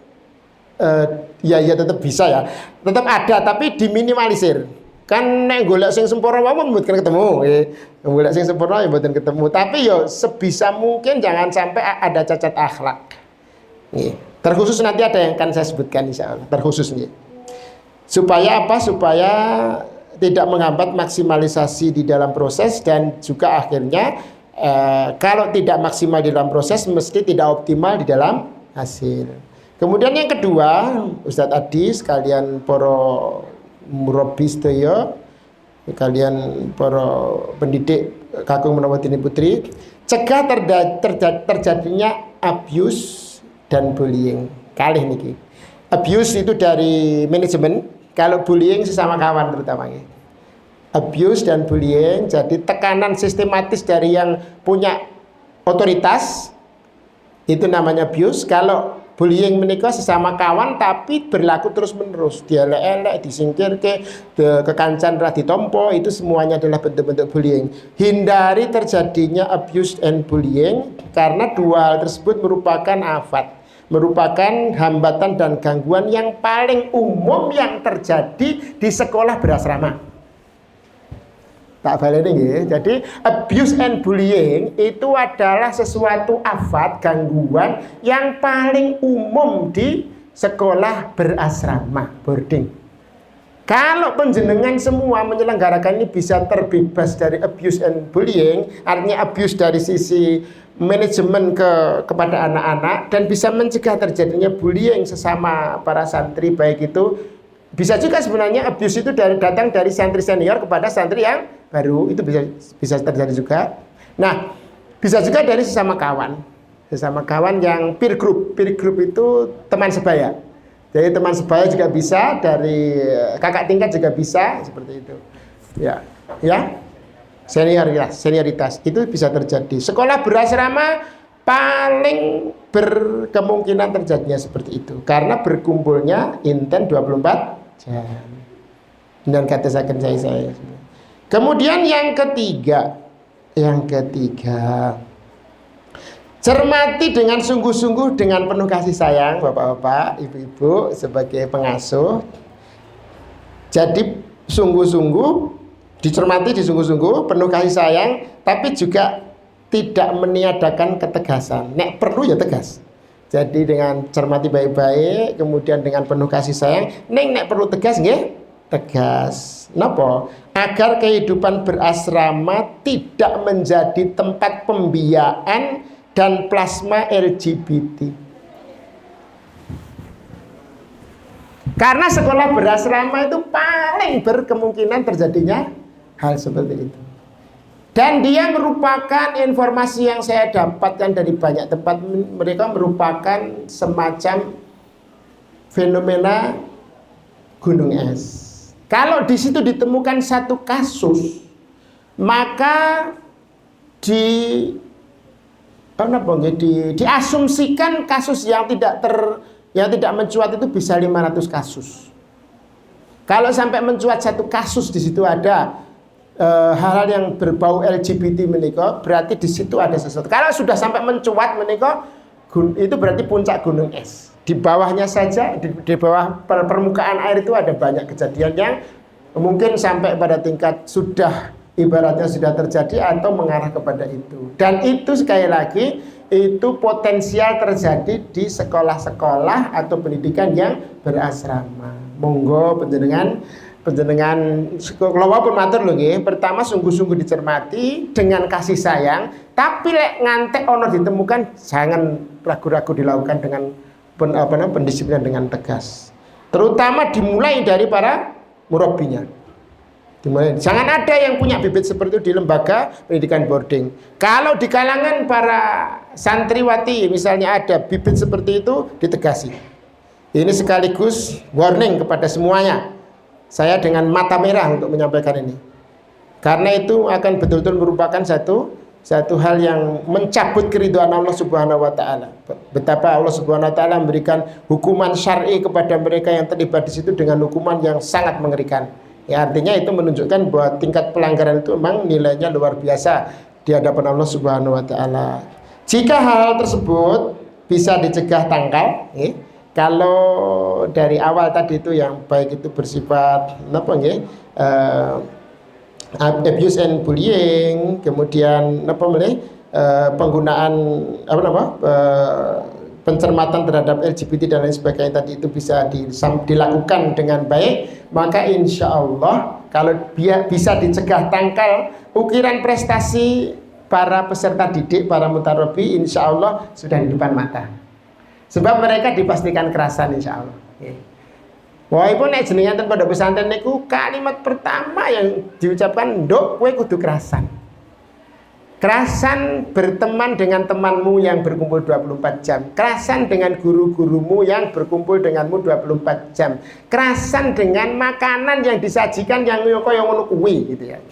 ya tetap bisa ya. Tetap ada tapi diminimalisir. Kan nek golek sing sempurna wae mboten ketemu. Golek sing sempurna ya mboten ketemu. Tapi yo sebisa mungkin jangan sampai ada cacat akhlak. Nggih. Terkhusus nanti ada yang akan saya sebutkan insyaallah. Terkhusus nggih. Supaya apa? Supaya tidak menghambat maksimalisasi di dalam proses dan juga akhirnya kalau tidak maksimal di dalam proses mesti tidak optimal di dalam hasil. Kemudian yang kedua, Ustadz Adi sekalian para murabi sedaya, kalian para pendidik kakung menawa dini putri, cegah terjadinya abuse dan bullying. Kalih niki. Abuse itu dari manajemen, kalau bullying sesama kawan terutamanya. Abuse dan bullying, jadi tekanan sistematis dari yang punya otoritas, itu namanya abuse. Kalau bullying menikah sesama kawan tapi berlaku terus menerus, dielek-elek, disingkir ke kekancan rah ditompo, itu semuanya adalah bentuk-bentuk bullying. Hindari terjadinya abuse and bullying karena dua hal tersebut merupakan afat, merupakan hambatan dan gangguan yang paling umum yang terjadi di sekolah berasrama. Tak balik ini, jadi abuse and bullying itu adalah sesuatu afat, gangguan yang paling umum di sekolah berasrama, boarding. Kalau penjenengan semua menyelenggarakan ini bisa terbebas dari abuse and bullying, artinya abuse dari sisi manajemen kepada anak-anak, dan bisa mencegah terjadinya bullying sesama para santri, baik itu bisa juga sebenarnya abuse itu datang dari santri senior kepada santri yang baru, itu bisa terjadi juga. Nah, bisa juga dari sesama kawan yang peer group itu teman sebaya. Jadi teman sebaya juga bisa, dari kakak tingkat juga bisa, seperti itu. Ya, senioritas itu bisa terjadi. Sekolah berasrama paling berkemungkinan terjadinya seperti itu, karena berkumpulnya intens 24 jam. Dan kata saya. Kemudian yang ketiga, cermati dengan sungguh-sungguh dengan penuh kasih sayang bapak-bapak, ibu-ibu sebagai pengasuh. Jadi sungguh-sungguh dicermati, disungguh-sungguh, penuh kasih sayang, tapi juga tidak meniadakan ketegasan. Nek perlu ya tegas. Jadi dengan cermati baik-baik, kemudian dengan penuh kasih sayang, nek perlu tegas nggih, tegas. Napa? Agar kehidupan berasrama tidak menjadi tempat pembiayaan dan plasma LGBT. Karena sekolah berasrama itu paling berkemungkinan terjadinya hal seperti itu. Dan dia merupakan informasi yang saya dapatkan dari banyak tempat, mereka merupakan semacam fenomena gunung es. Kalau di situ ditemukan satu kasus, maka diasumsikan kasus yang tidak mencuat itu bisa 500 kasus. Kalau sampai mencuat satu kasus di situ ada hal-hal yang berbau LGBT menika, berarti di situ ada sesuatu. Kalau sudah sampai mencuat menika, itu berarti puncak gunung es. Di bawahnya saja, di bawah permukaan air itu ada banyak kejadian yang mungkin sampai pada tingkat sudah ibaratnya sudah terjadi atau mengarah kepada itu. Dan itu sekali lagi itu potensial terjadi di sekolah-sekolah atau pendidikan yang berasrama. Monggo panjenengan kula pun matur lho nggih, pertama sungguh-sungguh dicermati dengan kasih sayang, tapi lek ngantek ono ditemukan jangan ragu-ragu dilakukan dengan pendisiplinan dengan tegas. Terutama dimulai dari para murabinya. Jangan ada yang punya bibit seperti itu di lembaga pendidikan boarding. Kalau di kalangan para santriwati misalnya ada bibit seperti itu, ditegasi. Ini sekaligus warning kepada semuanya. Saya dengan mata merah untuk menyampaikan ini. Karena itu akan betul-betul merupakan satu hal yang mencabut keridhaan Allah Subhanahu wa taala. Betapa Allah Subhanahu wa taala memberikan hukuman syar'i kepada mereka yang terlibat di situ dengan hukuman yang sangat mengerikan. Ya, artinya itu menunjukkan bahwa tingkat pelanggaran itu memang nilainya luar biasa di hadapan Allah Subhanahu wa taala. Jika hal tersebut bisa dicegah tangkal, kalau dari awal tadi itu yang baik itu bersifat abuse and bullying, kemudian penggunaan pencermatan terhadap LGBT dan lain sebagainya tadi itu bisa dilakukan dengan baik, maka insya Allah kalau bisa dicegah tangkal, ukiran prestasi para peserta didik, para mutarobi insya Allah sudah di depan mata. Sebab mereka dipastikan kerasan insya Allah. Walaupun nek jenengan ten pondok pesantren niku kalimat pertama yang diucapkan, "Nduk, kowe kudu kerasan." Kerasan berteman dengan temanmu yang berkumpul 24 jam. Kerasan dengan guru-gurumu yang berkumpul denganmu 24 jam. Kerasan dengan makanan yang disajikan yang kaya ngono kuwi gitu ya.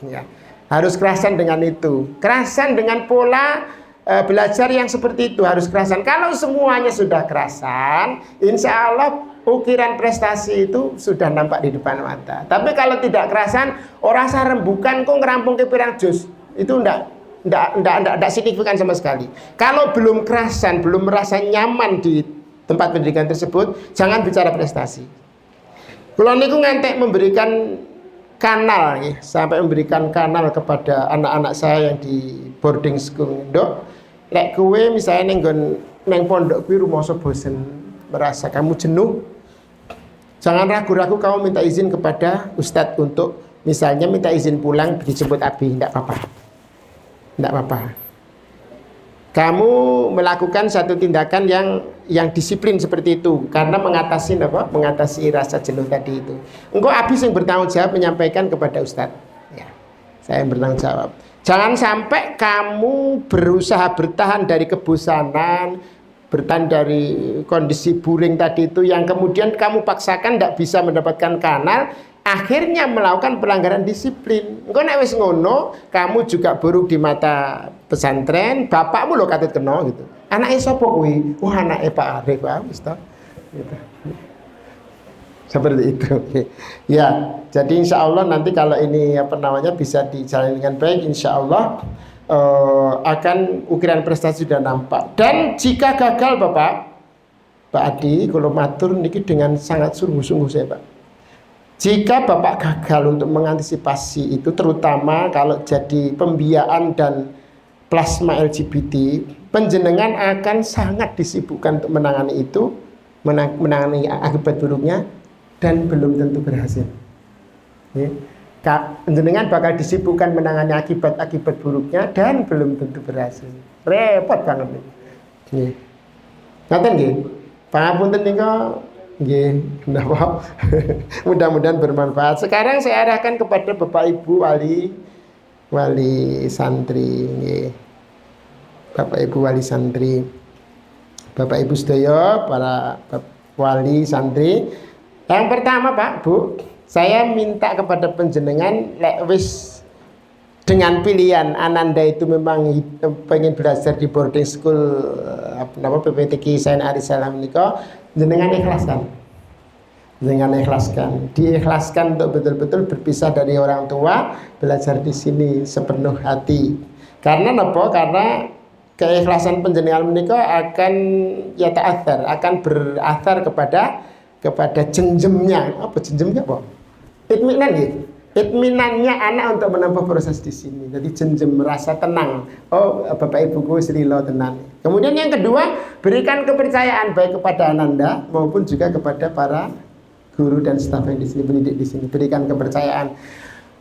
Harus kerasan dengan itu. Kerasan dengan pola belajar yang seperti itu, harus kerasan. Kalau semuanya sudah kerasan, insya Allah ukiran prestasi itu sudah nampak di depan mata. Tapi kalau tidak kerasan, orang sarembukan kok ngerampung ke pirang jus, itu enggak signifikan sama sekali. Kalau belum kerasan, belum merasa nyaman di tempat pendidikan tersebut, jangan bicara prestasi. Kalau niku ngantek memberikan kanal ya, sampai memberikan kanal kepada anak-anak saya yang di boarding school. Dok, lek kowe misalnya neng pondok kuwi rumoso bosen, merasa kamu jenuh, jangan ragu-ragu kamu minta izin kepada ustadz untuk misalnya minta izin pulang dijemput Abi, enggak apa-apa. Enggak apa-apa. Kamu melakukan satu tindakan yang disiplin seperti itu karena mengatasi rasa jenuh tadi itu. Engkau habis yang bertanggung jawab menyampaikan kepada ustadz. Ya, saya yang bertanggung jawab. Jangan sampai kamu berusaha bertahan dari kebosanan, bertahan dari kondisi boring tadi itu yang kemudian kamu paksakan tidak bisa mendapatkan kanal. Akhirnya melakukan pelanggaran disiplin. Engko nek wis ngono, kamu juga buruk di mata pesantren, bapakmu lo katut kena gitu. Anake sapa kuwi? Wah, anake Pak Arif, wis to. Gitu. Seperti itu. Ya, jadi insya Allah nanti kalau ini bisa dijalani dengan baik, insya Allah akan ukiran prestasi sudah nampak. Dan jika gagal Pak Adi, kalau matur niki dengan sangat sungguh-sungguh saya Pak. Jika Bapak gagal untuk mengantisipasi itu, terutama kalau jadi pembiayaan dan plasma LGBT, panjenengan akan sangat disibukkan untuk menangani itu, menangani akibat buruknya, dan belum tentu berhasil. Panjenengan bakal disibukkan menangani akibat buruknya dan belum tentu berhasil. Repot banget nih. Ngaten nggih. Pangapunten nika nggih, napa? Mudah-mudahan bermanfaat. Sekarang saya arahkan kepada Bapak Ibu wali santri nggih. Bapak Ibu wali santri. Bapak Ibu sedaya para wali santri. Yang pertama, Pak, Bu, saya minta kepada panjenengan lek wis dengan pilihan Ananda itu memang pengen belajar di boarding school PPTQ Sain Arisalam niko, jenengan ikhlaskan. Jenengan ikhlaskan. Diikhlaskan untuk betul-betul berpisah dari orang tua, belajar di sini sepenuh hati. Karena napa? Karena keikhlasan panjenengan menika akan akan berathar kepada jenjemnya. Apa jenjemnya, apa? Itminan gitu. Itminannya anak untuk menempuh proses di sini. Jadi jenjem merasa tenang. Oh, Bapak Ibuku Srilo tenang. Kemudian yang kedua, berikan kepercayaan baik kepada Ananda maupun juga kepada para guru dan staf yang di sini, pendidik di sini. Berikan kepercayaan.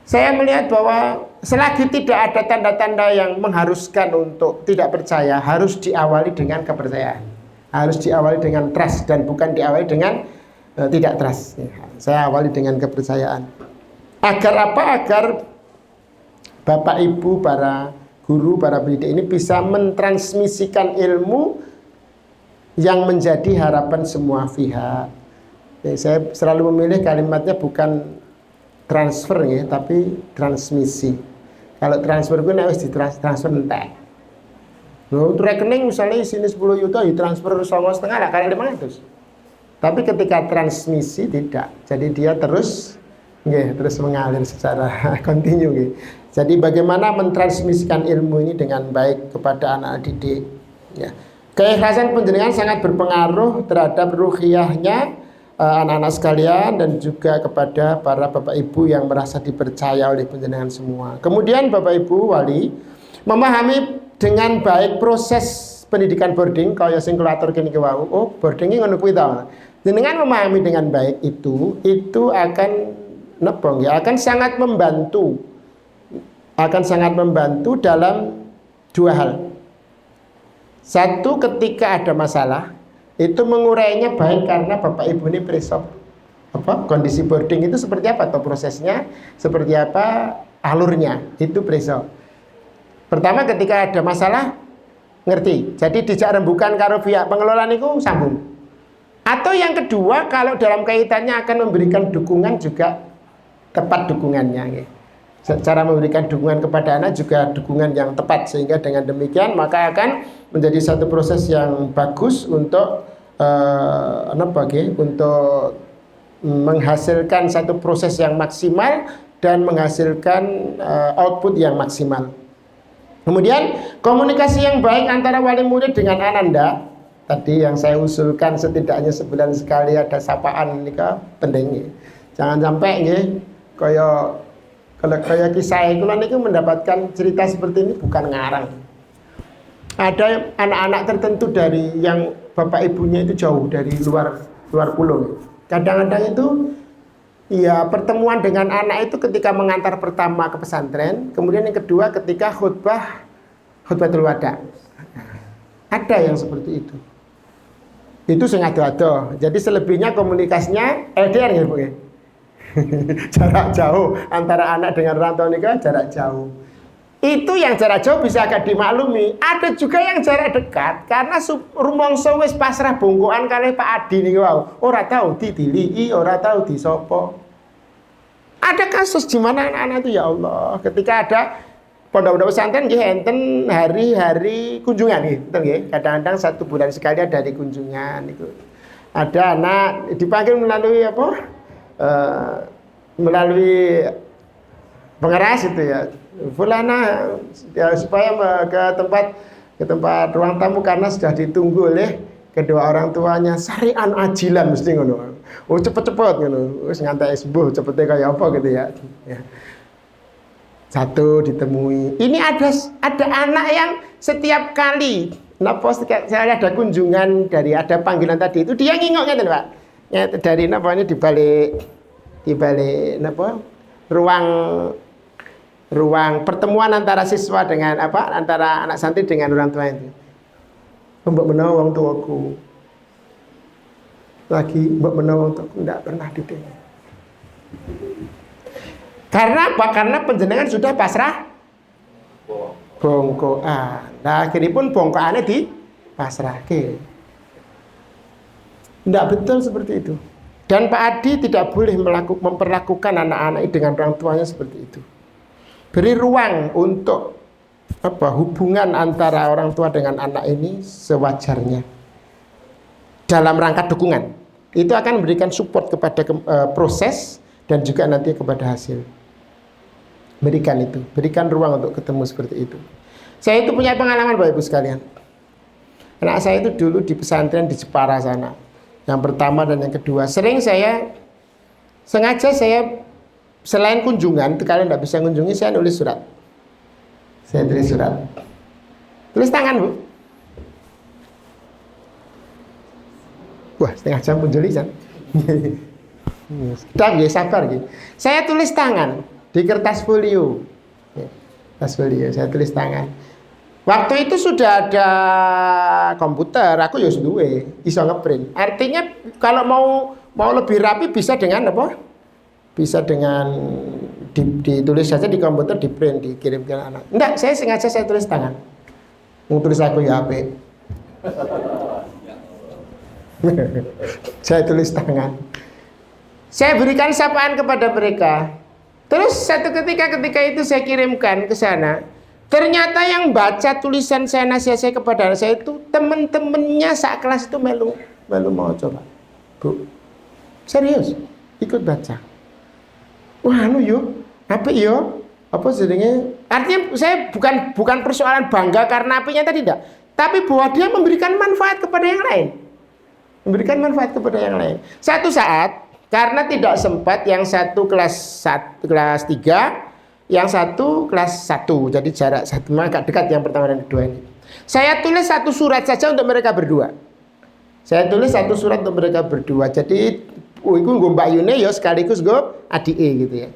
Saya melihat bahwa selagi tidak ada tanda-tanda yang mengharuskan untuk tidak percaya, harus diawali dengan kepercayaan. Harus diawali dengan trust dan bukan diawali dengan tidak trust. Saya awali dengan kepercayaan. Agar apa? Agar Bapak Ibu, para guru, para pendidik ini bisa mentransmisikan ilmu yang menjadi harapan semua pihak. Saya selalu memilih kalimatnya bukan transfer ya, tapi transmisi. Kalau transfer gue harus ditransfer entek. Loh, rekening misalnya sini 10 juta, ditransfer 9,5 lah, kali 500. Tapi ketika transmisi tidak, jadi dia terus mengalir secara kontinu. Jadi bagaimana mentransmisikan ilmu ini dengan baik kepada anak didik. Ya. Keikhlasan panjenengan sangat berpengaruh terhadap ruhiyahnya anak-anak sekalian dan juga kepada para Bapak Ibu yang merasa dipercaya oleh panjenengan semua. Kemudian Bapak Ibu wali memahami dengan baik proses pendidikan boarding kaya sing kula aturke niki wau. Oh, boarding iki ngono kuwi ta. Jenengan memahami dengan baik itu akan akan sangat membantu dalam dua hal. Satu, ketika ada masalah itu mengurainya baik karena Bapak Ibu ini preso kondisi boarding itu seperti apa atau prosesnya, seperti apa alurnya, itu preso. Pertama, ketika ada masalah ngerti, jadi dijak rembukan karo pihak pengelola niku sambung. Atau yang kedua, kalau dalam kaitannya akan memberikan dukungan juga tepat dukungannya. Cara memberikan dukungan kepada anak juga dukungan yang tepat, sehingga dengan demikian maka akan menjadi satu proses yang bagus untuk untuk menghasilkan satu proses yang maksimal dan menghasilkan output yang maksimal. Kemudian komunikasi yang baik antara wali murid dengan Ananda, tadi yang saya usulkan setidaknya sebulan sekali ada sapaan ini penting. Jangan sampai kalau kisah itu nanti mendapatkan cerita seperti ini bukan ngarang. Ada anak-anak tertentu dari yang bapak ibunya itu jauh dari luar pulau. Kadang-kadang itu ya pertemuan dengan anak itu ketika mengantar pertama ke pesantren, kemudian yang kedua ketika khutbatul wada. Ada yang seperti itu. Itu sengaja. Jadi selebihnya komunikasinya LDR ya Bu ya. Jarak jauh antara anak dengan orang tua nikah jarak jauh. Itu yang jarak jauh bisa agak dimaklumi. Ada juga yang jarak dekat karena rumangsa wis pasrah bongkoan kalih Pak Adi niku wau. Ora tahu ditiliki, ora tahu disopo. Ada kasus di mana anak-anak itu ya Allah, ketika ada pondok-pondok pesantren nggih enten hari-hari kunjungan nggih. Kadang-kadang 1 bulan sekali ada di kunjungan itu. Ada anak dipanggil melalui melalui pengeras itu ya, fulana ya, supaya ke tempat ruang tamu karena sudah ditunggu oleh kedua orang tuanya. Syari'an ajilan mesti ngono. Oh cepet-cepet ngono. Wis ngantek subuh cepete kaya apa gitu ya. Satu ditemui. Ini ada anak yang setiap kali saya ada kunjungan dari ada panggilan tadi itu dia ngingok gitu Pak. Ya, dari ini di balik ruang pertemuan antara siswa dengan antara anak santri dengan orang tua itu. Mbak menawa wong tuaku. Lagi mbak menawa wong tuaku enggak pernah ditengok. Karena apa? Karena penjenengan sudah pasrah bongkoan. Nah, akhirnya pun bongkoannya di pasrahke. Tidak betul seperti itu. Dan Pak Adi tidak boleh memperlakukan anak-anak dengan orang tuanya seperti itu. Beri ruang untuk hubungan antara orang tua dengan anak ini sewajarnya. Dalam rangka dukungan. Itu akan memberikan support kepada proses dan juga nanti kepada hasil. Berikan itu, berikan ruang untuk ketemu seperti itu. Saya itu punya pengalaman Bapak Ibu sekalian. Anak saya itu dulu di pesantren di Jepara sana. Yang pertama dan yang kedua. Sengaja saya selain kunjungan, kalau tidak bisa kunjungi saya nulis surat. Saya tulis surat. Tulis tangan Bu. Wah, setengah jam pun tulisan. Tapi sabar gitu. Saya tulis tangan di kertas folio. Kertas folio, saya tulis tangan. Waktu itu sudah ada komputer, aku ya duwe, iso ngeprint. Artinya kalau mau lebih rapi bisa dengan apa? Bisa dengan ditulis saja di komputer, di print, dikirim ke anak. Enggak, saya sengaja saya tulis tangan. Mau tulis aku ya HP. Saya tulis tangan. Saya berikan sapaan kepada mereka. Terus satu ketika itu saya kirimkan ke sana. Ternyata yang baca tulisan saya, nasihat saya kepada anak saya itu teman-temannya saat kelas itu melu mau coba. Bu, serius ikut baca. Wah, apa jadinya? Artinya saya bukan persoalan bangga karena apinya tadi tidak, tapi bahwa dia memberikan manfaat kepada yang lain. Memberikan manfaat kepada yang lain. Satu saat karena tidak sempat yang satu kelas 3, yang satu kelas 1, jadi jarak satu agak dekat yang pertama dan kedua ini. Saya tulis satu surat saja untuk mereka berdua. Jadi, itu gue Mbak Yune ya sekaligus gue adik gitu ya.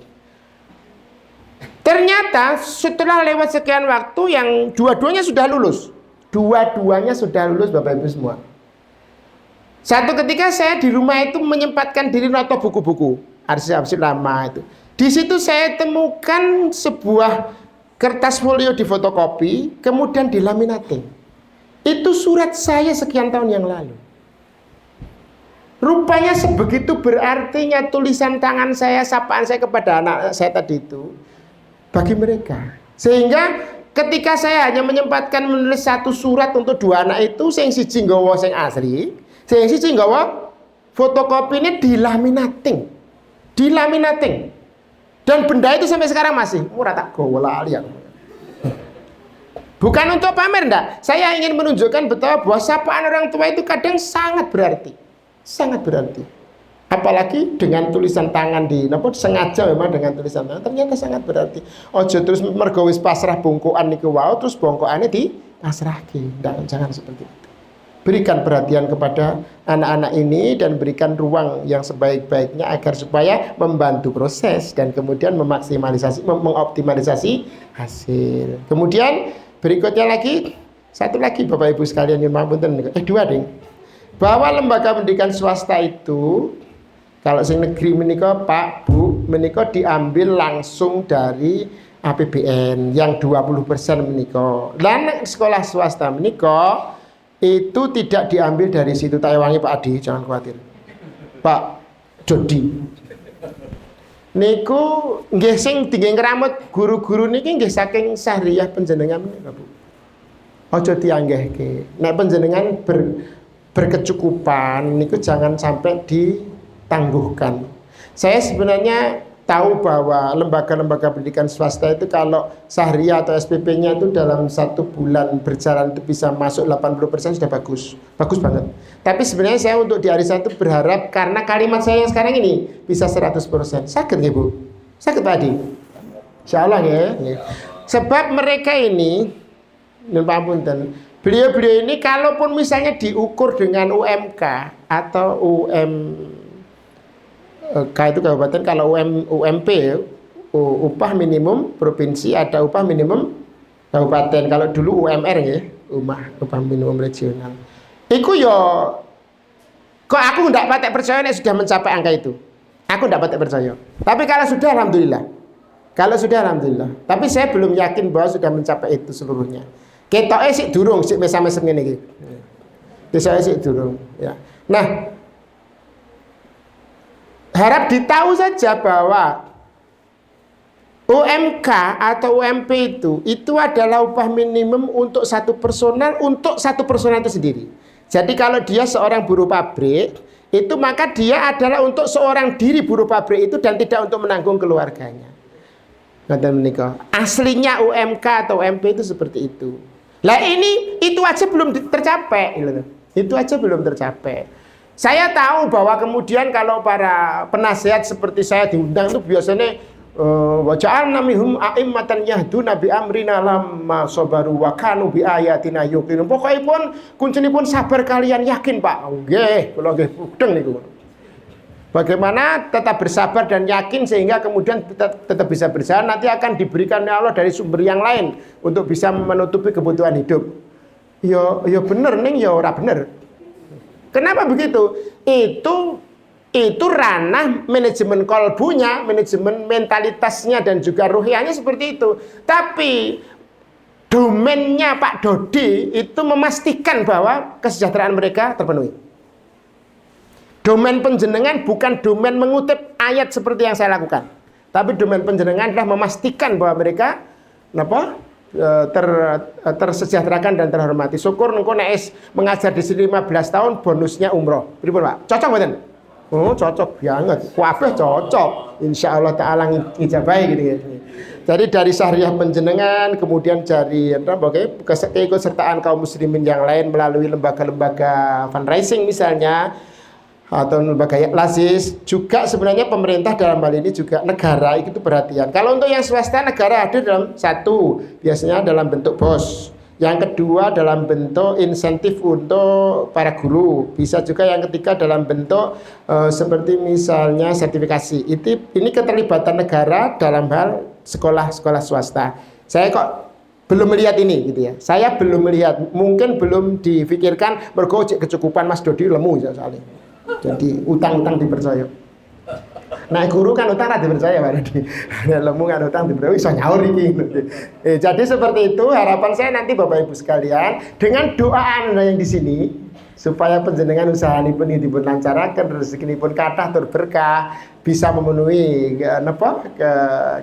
Ternyata setelah lewat sekian waktu yang dua-duanya sudah lulus. Bapak Ibu semua. Satu ketika saya di rumah itu menyempatkan diri noto buku-buku. Arsip-arsip lama itu. Di situ saya temukan sebuah kertas folio di fotokopi, kemudian dilaminating. Itu surat saya sekian tahun yang lalu. Rupanya sebegitu berartinya tulisan tangan saya, sapaan saya kepada anak saya tadi itu bagi mereka. Sehingga ketika saya hanya menyempatkan menulis satu surat untuk dua anak itu, sing siji nggawa sing asli, sing siji nggawa fotokopinya dilaminating. Dan benda itu sampai sekarang masih murah tak gola lihat. Bukan untuk pamer enggak. Saya ingin menunjukkan betapa bahwa sapaan orang tua itu kadang sangat berarti. Sangat berarti. Apalagi dengan tulisan tangan sengaja memang dengan tulisan tangan ternyata sangat berarti. Ojo terus mergo wis pasrah bongkoan niku wau terus bongkoane dipasrahke. Jangan seperti itu. Berikan perhatian kepada anak-anak ini dan berikan ruang yang sebaik-baiknya agar supaya membantu proses dan kemudian mengoptimalisasi hasil. Kemudian berikutnya lagi, satu lagi Bapak Ibu sekalian yang mampunten, dua ding. Bahwa lembaga pendidikan swasta itu kalau sing negeri menika Pak Bu menika diambil langsung dari APBN yang 20% menika. Dan sekolah swasta menika itu tidak diambil dari situ. Tayawangi Pak Adi, jangan khawatir. Pak Jody. Niku nggih sing dingge ngramut guru-guru niki nggih saking sahriyah panjenengan menika, Bu. Aja dianggehke. Nek panjenengan berkecukupan niku jangan sampai ditangguhkan. Saya sebenarnya tahu bahwa lembaga-lembaga pendidikan swasta itu kalau sahriyah atau SPP-nya itu dalam 1 bulan berjalan itu bisa masuk 80% sudah bagus. Bagus banget. Tapi sebenarnya saya untuk di Arisan itu berharap karena kalimat saya yang sekarang ini bisa 100%. Sakit nggih Bu? Sakit Pak Adi? Insyaallah nggih. Nggih. Sebab mereka ini nun pamunten, beliau-beliau ini kalaupun misalnya diukur dengan UMK atau UMK itu kabupaten, kalau UMP upah minimum provinsi, ada upah minimum kabupaten. Kalau dulu UMR ya, upah minimum regional. Iku yo kok aku ndak patek percaya nek sudah mencapai angka itu. Aku ndak patek percaya. Tapi kalau sudah alhamdulillah. Kalau sudah alhamdulillah. Tapi saya belum yakin bahwa sudah mencapai itu seluruhnya. Ketoke sik durung sik mesam-mesem ngene iki. Desa sik durung ya. Nah, harap ditahu saja bahwa UMK atau UMP itu adalah upah minimum untuk satu personal itu sendiri. Jadi kalau dia seorang buruh pabrik, itu maka dia adalah untuk seorang diri buruh pabrik itu dan tidak untuk menanggung keluarganya. Aslinya UMK atau UMP itu seperti itu. Lah itu aja belum tercapai. Itu aja belum tercapai. Saya tahu bahwa kemudian kalau para penasehat seperti saya diundang itu biasanya wa ja'alna minhum a'immatan yahduna bi amrina lamma sabaru wa kanu bi ayatina yuqinun. Pokokipun kuncinipun sabar kalian yakin, Pak. Nggih, kula nggih mudeng niku. Bagaimana tetap bersabar dan yakin sehingga kemudian tetap bisa berjalan, nanti akan diberikan Allah dari sumber yang lain untuk bisa menutupi kebutuhan hidup. Yo bener ning yo ora bener. Kenapa begitu? Itu ranah manajemen kolbunya, manajemen mentalitasnya dan juga ruhiyahnya seperti itu. Tapi domainnya Pak Dodi itu memastikan bahwa kesejahteraan mereka terpenuhi. Domain penjenengan bukan domain mengutip ayat seperti yang saya lakukan. Tapi domain penjenengan adalah memastikan bahwa mereka tersejahterakan dan terhormati. Syukur nengko nek mengajar di sini 15 tahun bonusnya umroh. Pripun, Pak? Cocok mboten? Oh, cocok banget. Kabeh cocok. Insyaallah taala ngijabahi gitu ya. Jadi dari syariah penjenengan, kemudian dari keikutsertaan kaum muslimin yang lain melalui lembaga-lembaga fundraising misalnya, atau lembaga Lazis, juga sebenarnya pemerintah dalam hal ini juga negara itu perhatian. Kalau untuk yang swasta, negara hadir dalam satu, biasanya dalam bentuk BOS. Yang kedua dalam bentuk insentif untuk para guru. Bisa juga yang ketiga dalam bentuk seperti misalnya sertifikasi. Ini keterlibatan negara dalam hal sekolah-sekolah swasta. Saya kok belum melihat ini gitu ya. Saya belum melihat, mungkin belum difikirkan mergo kecukupan Mas Dodi lemu soalnya. Jadi utang-utang dipercaya. Nah guru kan utang kan dipercaya Pak Dodi. Lemu kan utang dipercaya iso nyaur iki. Jadi seperti itu harapan saya nanti Bapak Ibu sekalian dengan doa Anda yang di sini supaya panjenengan usahanipun dipun lancaraken, rezekinipun kathah tur berkah, bisa memenuhi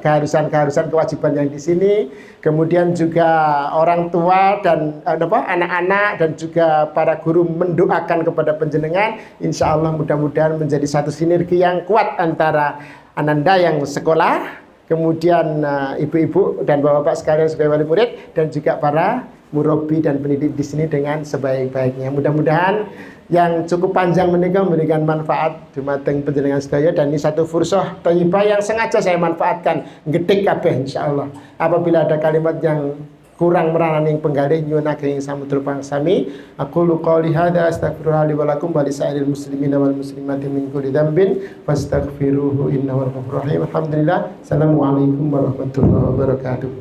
keharusan kewajiban yang di sini. Kemudian juga orang tua dan anak-anak dan juga para guru mendoakan kepada panjenengan, insya Allah mudah-mudahan menjadi satu sinergi yang kuat antara ananda yang sekolah, kemudian ibu-ibu dan bapak-bapak sekalian sebagai wali murid, dan juga para murabi dan pendidik di sini dengan sebaik-baiknya. Mudah-mudahan yang cukup panjang menikah memberikan manfaat dumateng panjenengan sedaya, dan ini satu fursah thayyibah yang sengaja saya manfaatkan ngetik kabeh insyaallah. Apabila ada kalimat yang kurang meranani penggalih nyuwun ageng samudra pangsami, aqulu qouli hadza astaghfirullah li wa lakum wa lisairil muslimina wal muslimati min kulli dzambin fastaghfiruhu innahu ghafurur rahim. Alhamdulillah. Assalamualaikum warahmatullahi wabarakatuh.